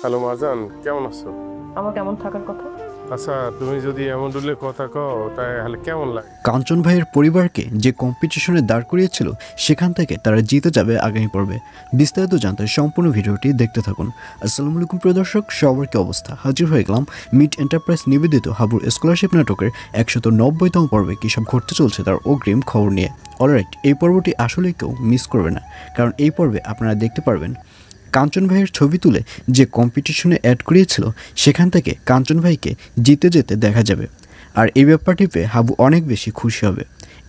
Hello Marjan, কেমন আছো? আমার কেমন থাকার কথা? আচ্ছা, তুমি যদি এমন ডুলে কথা কও তাহলে কেমন লাগে? কাঞ্চন ভাইয়ের পরিবারকে যে কম্পিটিশনে দাঁড় করিয়েছিল সেখান থেকে তারা জিতে যাবে আগামী পর্বে। বিস্তারিত জানতে সম্পূর্ণ ভিডিওটি দেখতে থাকুন। আসসালামু আলাইকুম প্রিয় দর্শক, সবার কি অবস্থা? হাজির হয়ে গেলাম মিট এন্টারপ্রাইজ নিবেদিত হাবুর স্কলারশিপ নাটকের 190তম পর্বে কী সব ঘটতে চলছে তার অগ্রিম খবর নিয়ে। অলরাইট, এই পর্বটি আসলে কেউ মিস করবে না, কারণ এই পর্বে আপনারা দেখতে পারবেন কাঞ্চন ভাইয়ের ছবি তুলে যে কম্পিটিশনে অ্যাড করিয়েছিল সেখান থেকে কাঞ্চন ভাইকে জিতে যেতে দেখা যাবে। আর এই ব্যাপারটি পেয়ে হাবু অনেক বেশি খুশি হবে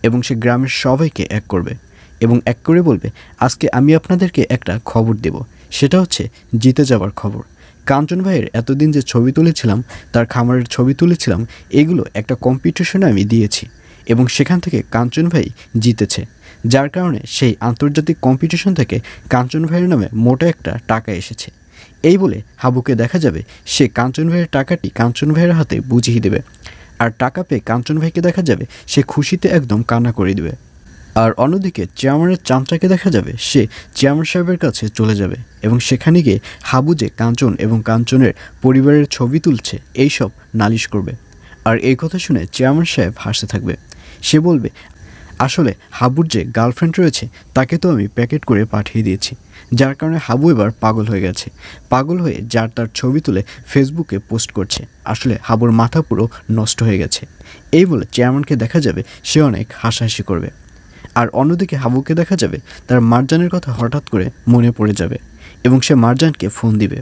এবং সে গ্রামের সবাইকে এক করবে এবং এক করে বলবে, আজকে আমি আপনাদেরকে একটা খবর দেব, সেটা হচ্ছে জিতে যাওয়ার খবর। কাঞ্চন ভাইয়ের এতদিন যে ছবি তুলেছিলাম, তার খামারের ছবি তুলেছিলাম, এগুলো একটা কম্পিটিশনে আমি দিয়েছি এবং সেখান থেকে কাঞ্চন ভাই জিতেছে, যার কারণে সেই আন্তর্জাতিক কম্পিটিশন থেকে কাঞ্চন ভাইয়ের নামে মোটা একটা টাকা এসেছে। এই বলে হাবুকে দেখা যাবে সে কাঞ্চন ভাইয়ের টাকাটি কাঞ্চন ভাইয়ের হাতে বুঝিয়ে দেবে। আর টাকা পেয়ে কাঞ্চন ভাইকে দেখা যাবে সে খুশিতে একদম কান্না করে দেবে। আর অন্যদিকে চেয়ারম্যানের চামচাকে দেখা যাবে সে চেয়ারম্যান সাহেবের কাছে চলে যাবে এবং সেখানে গিয়ে হাবু যে কাঞ্চন এবং কাঞ্চনের পরিবারের ছবি তুলছে এইসব নালিশ করবে। আর এই কথা শুনে চেয়ারম্যান সাহেব হাসতে থাকবে। সে বলবে, আসলে হাবুর যে গার্লফ্রেন্ড রয়েছে তাকে তো আমি প্যাকেট করে পাঠিয়ে দিয়েছি, যার কারণে হাবু এবার পাগল হয়ে গেছে। পাগল হয়ে যার তার ছবি তুলে ফেসবুকে পোস্ট করছে। আসলে হাবুর মাথা পুরো নষ্ট হয়ে গেছে। এই বলে চেয়ারম্যানকে দেখা যাবে সে অনেক হাসাহাসি করবে। আর অন্যদিকে হাবুকে দেখা যাবে তার মারজানের কথা হঠাৎ করে মনে পড়ে যাবে এবং সে মারজানকে ফোন দিবে।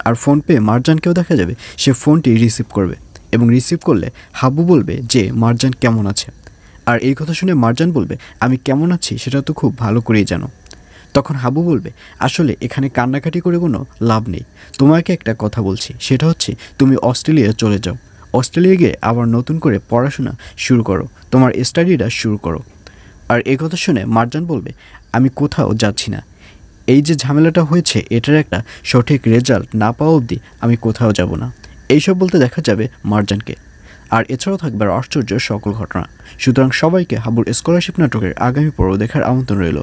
আর ফোন পেয়ে মারজানকেও দেখা যাবে সে ফোনটি রিসিভ করবে এবং রিসিভ করলে হাবু বলবে যে মারজান কেমন আছে। আর এই কথা শুনে মারজান বলবে, আমি কেমন আছি সেটা তো খুব ভালো করেই জানো। তখন হাবু বলবে, আসলে এখানে কান্নাকাটি করে কোনো লাভ নেই, তোমাকে একটা কথা বলছি, সেটা হচ্ছে তুমি অস্ট্রেলিয়া চলে যাও। অস্ট্রেলিয়া গিয়ে আবার নতুন করে পড়াশোনা শুরু করো, তোমার স্টাডিটা শুরু করো। আর এই কথা শুনে মারজান বলবে, আমি কোথাও যাচ্ছি না, এই যে ঝামেলাটা হয়েছে এটার একটা সঠিক রেজাল্ট না পাওয়া অবধি আমি কোথাও যাব না। এইসব বলতে দেখা যাবে মারজানকে। আর এছাড়াও থাকবে আশ্চর্য সকল ঘটনা। সুতরাং সবাইকে হাবুর স্কলারশিপ নাটকের আগামী পর্ব দেখার আমন্ত্রণ রইল।